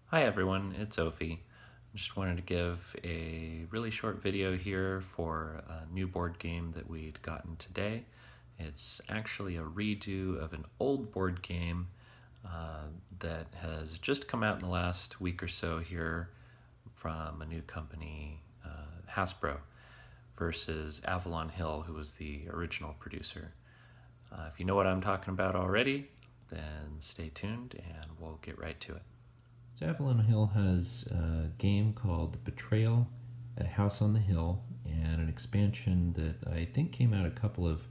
Hi everyone, it's Ophi. Just wanted to give a really short video here for a new board game that we'd gotten today. It's actually a redo of an old board game that has just come out in the last week or so here from a new company, Hasbro, versus Avalon Hill, who was the original producer. If you know what I'm talking about already, then stay tuned and we'll get right to it. So Avalon Hill has a game called Betrayal at House on the Hill, and an expansion that I think came out a couple of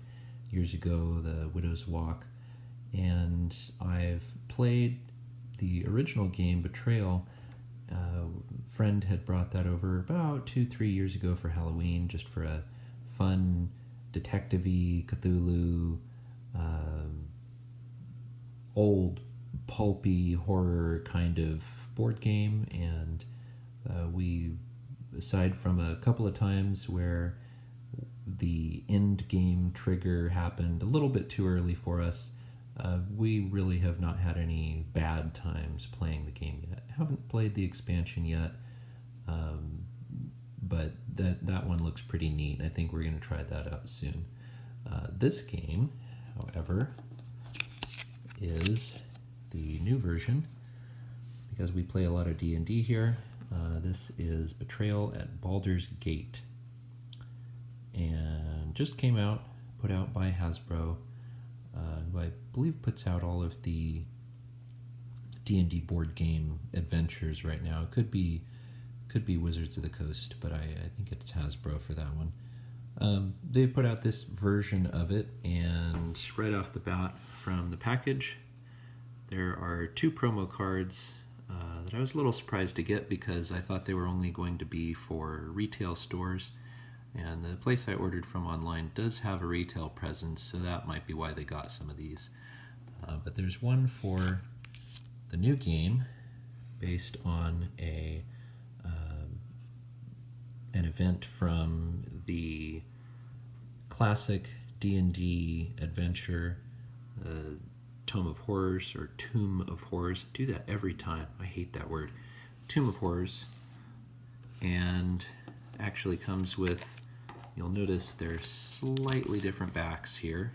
years ago, the Widow's Walk. And I've played the original game, Betrayal. A friend had brought that over about 2-3 years ago for Halloween, just for a fun detective-y Cthulhu, old pulpy horror kind of board game. And we, aside from a couple of times where the end game trigger happened a little bit too early for us, we really have not had any bad times playing the game yet. Haven't played the expansion yet, but that one looks pretty neat. I think we're going to try that out soon. This game, however, is the new version, because we play a lot of D&D here. This is Betrayal at Baldurs Gate, and just came out, put out by Hasbro, who I believe puts out all of the D&D board game adventures right now. It could be Wizards of the Coast, but I think it's Hasbro for that one. They've put out this version of it, and right off the bat from the package, there are 2 promo cards that I was a little surprised to get, because I thought they were only going to be for retail stores, and the place I ordered from online does have a retail presence, so that might be why they got some of these. But there's one for the new game, based on an event from the classic D&D adventure, Tome of Horrors, or Tomb of Horrors. I do that every time. I hate that word. Tomb of Horrors. And actually comes with, you'll notice there's slightly different backs here.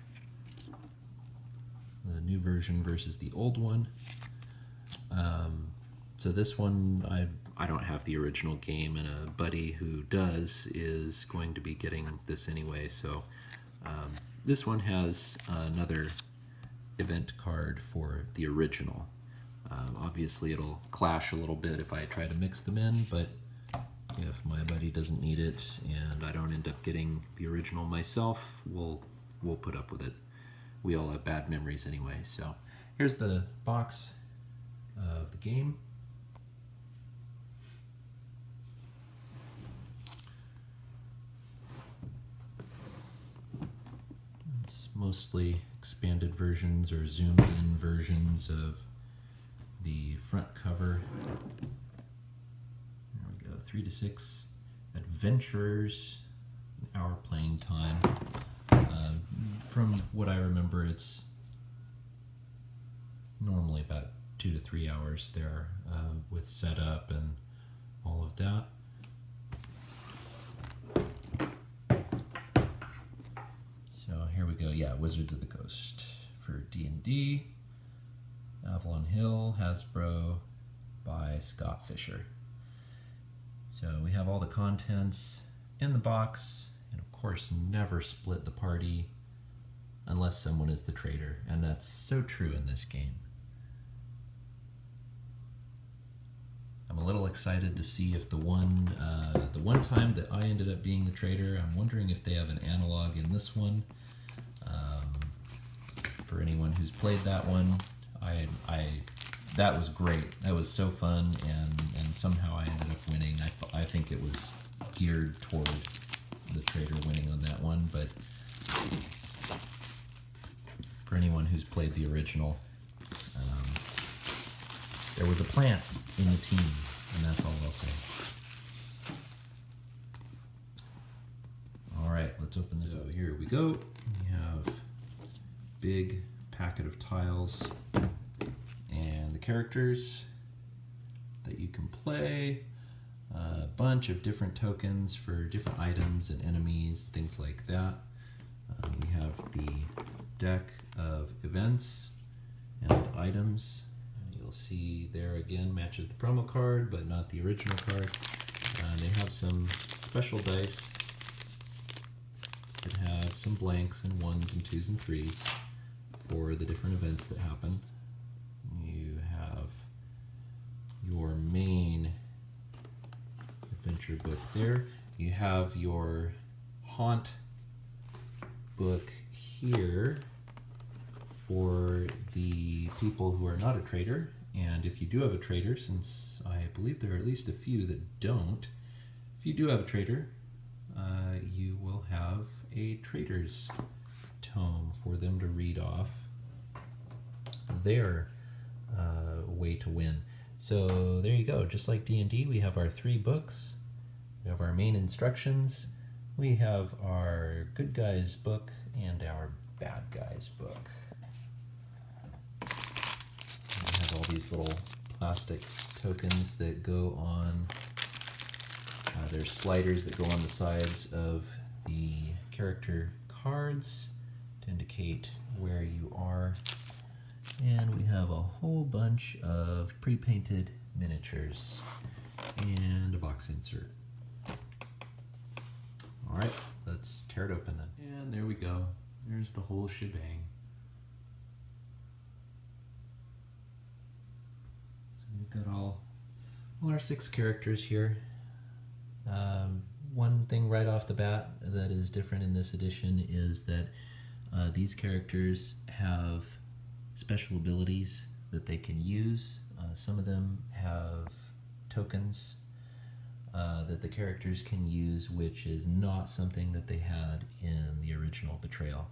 The new version versus the old one. So this one, I don't have the original game, and a buddy who does is going to be getting this anyway. So this one has another event card for the original. Obviously it'll clash a little bit if I try to mix them in, but if my buddy doesn't need it and I don't end up getting the original myself, we'll put up with it. We all have bad memories anyway. So here's the box of the game. It's mostly expanded versions or zoomed in versions of the front cover. There we go, 3 to 6 adventurers, an hour playing time. From what I remember, it's normally about 2 to 3 hours there, with setup and all of that. So here we go. Yeah, Wizards of the Coast for D&D. Avalon Hill, Hasbro, by Scott Fisher. So we have all the contents in the box, and of course never split the party unless someone is the traitor, and that's so true in this game. I'm a little excited to see if the one time that I ended up being the traitor, I'm wondering if they have an analog in this one. For anyone who's played that one, that was great. That was so fun, and somehow I ended up winning. I think it was geared toward the traitor winning on that one, but for anyone who's played the original, there was a plant in the team, and that's all I'll say. All right, let's open this up. Here we go. We have big packet of tiles, and the characters that you can play, a bunch of different tokens for different items and enemies, things like that. We have the deck of events and items. You'll see there again matches the promo card, but not the original card. They have some special dice that have some blanks and 1s and 2s and 3s for the different events that happen. You have your main adventure book there. You have your haunt book here for the people who are not a trader, and if you do have a trader, since I believe there are at least a few that don't, if you do have a trader, you will have a trader's tome for them to read off their way to win. So there you go. Just like D&D, we have our 3 books. We have our main instructions. We have our good guys book and our bad guys book. We have all these little plastic tokens that go on. There's sliders that go on the sides of the character cards to indicate where you are. And we have a whole bunch of pre-painted miniatures and a box insert. All right, let's tear it open then. And there we go. There's the whole shebang. So we've got all our 6 characters here. One thing right off the bat that is different in this edition is that these characters have special abilities that they can use. Some of them have tokens that the characters can use, which is not something that they had in the original Betrayal.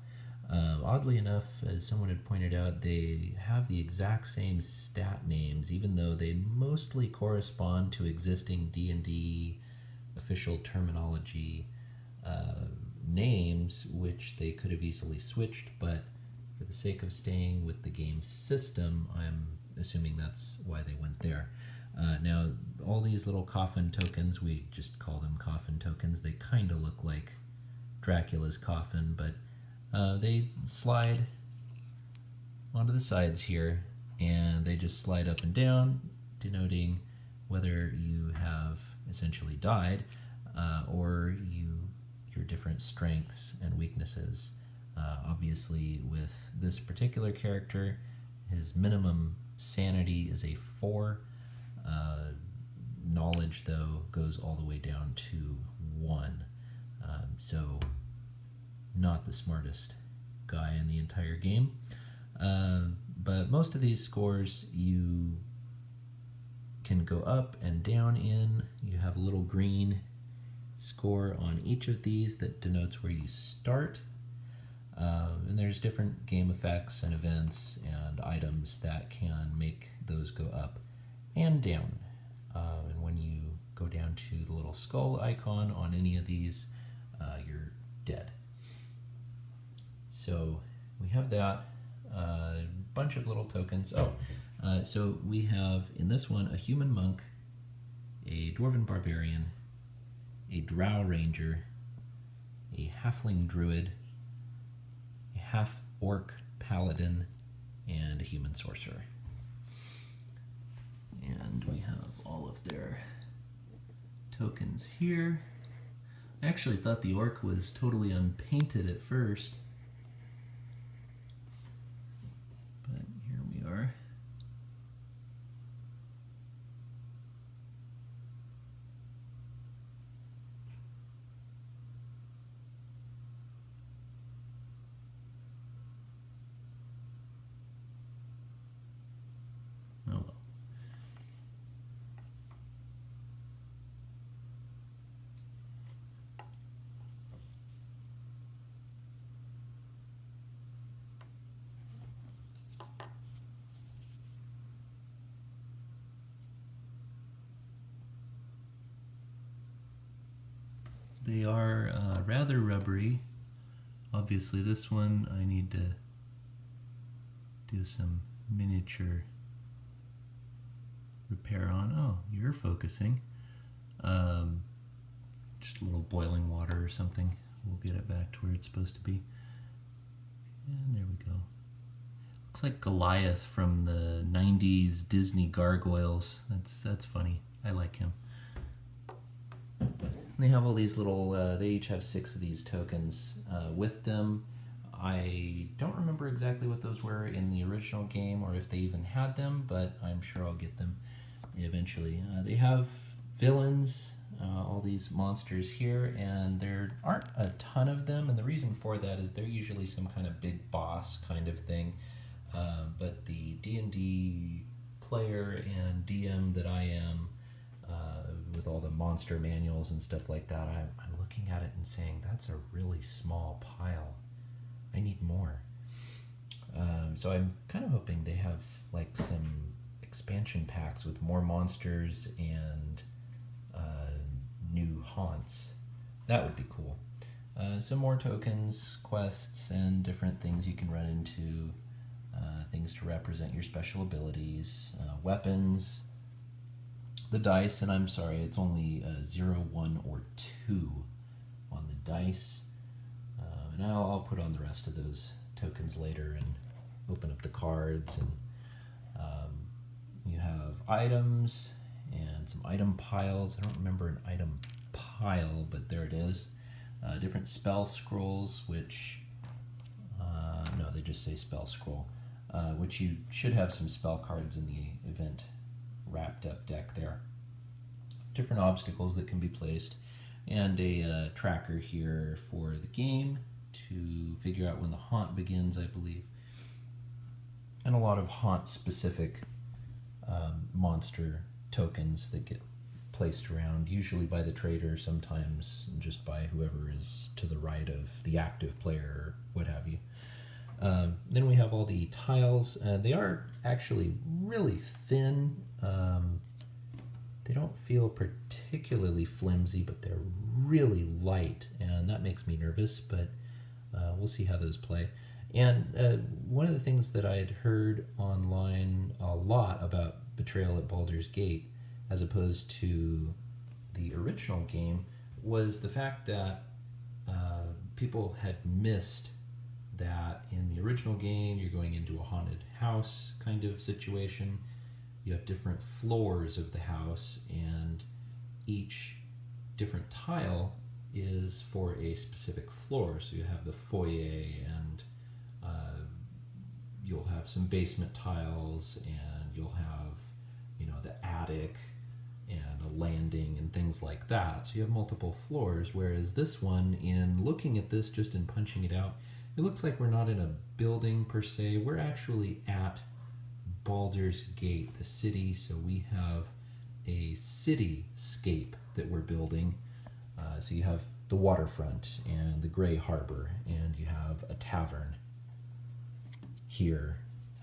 Oddly enough, as someone had pointed out, they have the exact same stat names, even though they mostly correspond to existing D&D official terminology names, which they could have easily switched, but for the sake of staying with the game system, I'm assuming that's why they went there. Now, all these little coffin tokens, we just call them coffin tokens. They kind of look like Dracula's coffin, but they slide onto the sides here, and they just slide up and down, denoting whether you have essentially died or your different strengths and weaknesses. Obviously, with this particular character, his minimum sanity is a 4. Knowledge, though, goes all the way down to 1. So, not the smartest guy in the entire game. But most of these scores you can go up and down in. You have a little green score on each of these that denotes where you start. And there's different game effects and events and items that can make those go up and down. And when you go down to the little skull icon on any of these, you're dead. So we have that. Bunch of little tokens. So we have in this one a human monk, a dwarven barbarian, a drow ranger, a halfling druid, a half-orc paladin, and a human sorcerer. And we have all of their tokens here. I actually thought the orc was totally unpainted at first, but here we are. Oh well. They are rather rubbery. Obviously this one I need to do some miniature repair on. Oh, you're focusing. Just a little boiling water or something. We'll get it back to where it's supposed to be. And there we go. Looks like Goliath from the 90s Disney Gargoyles. That's funny. I like him. They have all these little, they each have 6 of these tokens with them. I don't remember exactly what those were in the original game or if they even had them, but I'm sure I'll get them eventually. They have villains, all these monsters here, and there aren't a ton of them, and the reason for that is they're usually some kind of big boss kind of thing. But the D&D player and DM that I am, with all the monster manuals and stuff like that, I'm looking at it and saying, that's a really small pile. I need more. So I'm kind of hoping they have like some expansion packs with more monsters and new haunts. That would be cool. Some more tokens, quests, and different things you can run into. Things to represent your special abilities, weapons, the dice, and I'm sorry, it's only 0, 1, or 2 on the dice. And I'll put on the rest of those tokens later and open up the cards. And you have items and some item piles. I don't remember an item pile, but there it is. Different spell scrolls, which, no, they just say spell scroll. Which you should have some spell cards in the event wrapped up deck there. Different obstacles that can be placed, and a tracker here for the game to figure out when the haunt begins, I believe. And a lot of haunt specific monster tokens that get placed around, usually by the trader, sometimes just by whoever is to the right of the active player or what have you. Then we have all the tiles. They are actually really thin. They don't feel particularly flimsy, but they're really light, and that makes me nervous, but we'll see how those play. And one of the things that I had heard online a lot about Betrayal at Baldur's Gate, as opposed to the original game, was the fact that people had missed that in the original game you're going into a haunted house kind of situation. You have different floors of the house, and each different tile is for a specific floor. So you have the foyer, and you'll have some basement tiles, and you'll have, you know, the attic and a landing and things like that. So you have multiple floors, whereas this one, in looking at this, just in punching it out, it looks like we're not in a building per se. We're actually at Baldurs Gate, the city. So we have a cityscape that we're building. So you have the waterfront and the Gray Harbor, and you have a tavern here,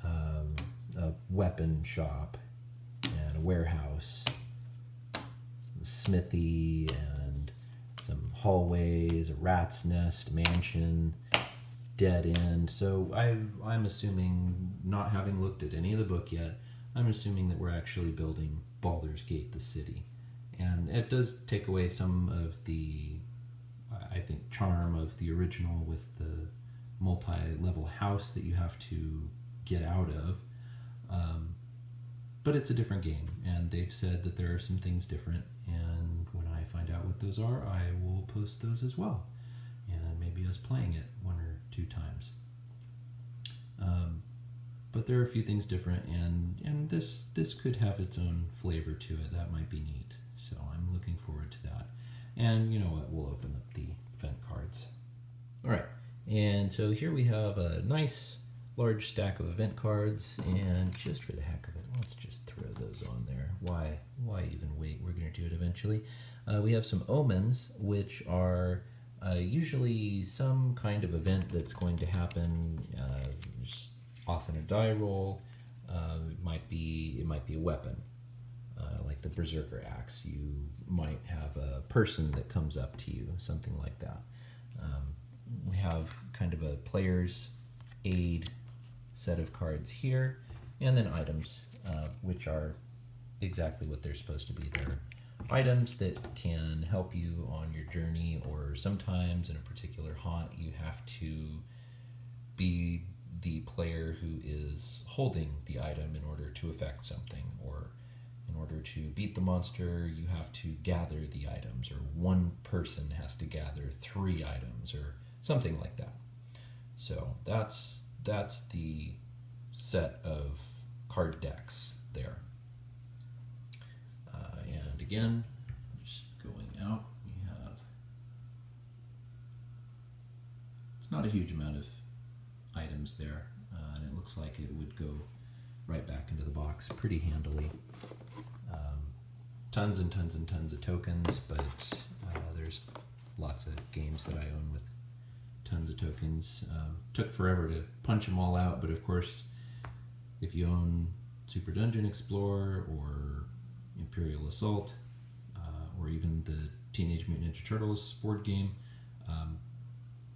a weapon shop, and a warehouse, a smithy, and some hallways, a rat's nest, mansion, dead end. So I'm assuming, not having looked at any of the book yet, I'm assuming that we're actually building Baldur's Gate, the city. And it does take away some of the, I think, charm of the original with the multi-level house that you have to get out of. But it's a different game, and they've said that there are some things different, and when I find out what those are, I will post those as well. And maybe us playing it 1 or 2 times. But there are a few things different, and this could have its own flavor to it. That might be neat. So I'm looking forward to that. And you know what? We'll open up the event cards. All right. And so here we have a nice large stack of event cards, and just for the heck of it, let's just throw those on there. Why even wait? We're going to do it eventually. We have some omens, which are usually some kind of event that's going to happen. Often a die roll. It might be a weapon, like the Berserker Axe. You might have a person that comes up to you, something like that. We have kind of a player's aid set of cards here, and then items, which are exactly what they're supposed to be. They're items that can help you on your journey, or sometimes in a particular haunt, you have to be the player who is holding the item in order to affect something, or in order to beat the monster, you have to gather the items, or one person has to gather 3 items, or something like that. So that's the set of card decks there. And again, just going out, we have, it's not a huge amount of items there, and it looks like it would go right back into the box pretty handily. Tons and tons and tons of tokens, but there's lots of games that I own with tons of tokens. Took forever to punch them all out, but of course, if you own Super Dungeon Explorer or Imperial Assault, or even the Teenage Mutant Ninja Turtles board game,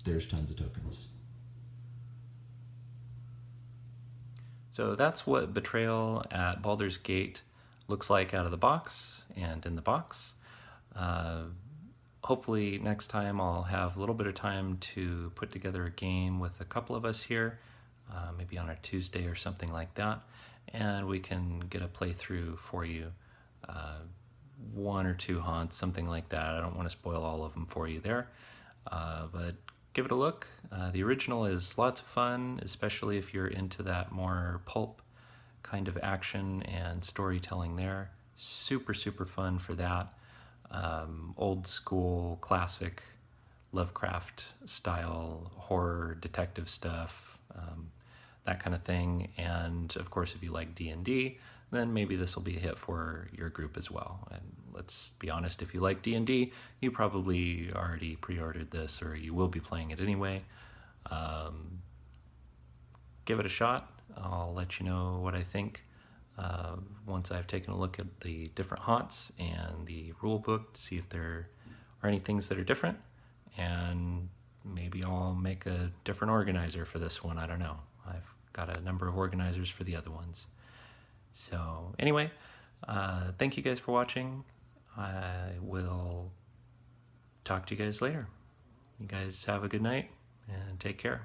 there's tons of tokens. So that's what Betrayal at Baldur's Gate looks like out of the box and in the box. Hopefully next time I'll have a little bit of time to put together a game with a couple of us here, maybe on a Tuesday or something like that, and we can get a playthrough for you. 1 or 2 haunts, something like that. I don't want to spoil all of them for you there, but give it a look. The original is lots of fun, especially if you're into that more pulp kind of action and storytelling there. Super, super fun for that. Old school, classic Lovecraft style horror, detective stuff, that kind of thing. And of course, if you like D&D, then maybe this will be a hit for your group as well. And let's be honest, if you like D&D, you probably already pre-ordered this, or you will be playing it anyway. Give it a shot. I'll let you know what I think once I've taken a look at the different haunts and the rule book to see if there are any things that are different. And maybe I'll make a different organizer for this one. I don't know. I've got a number of organizers for the other ones. So anyway, thank you guys for watching. I will talk to you guys later. You guys have a good night and take care.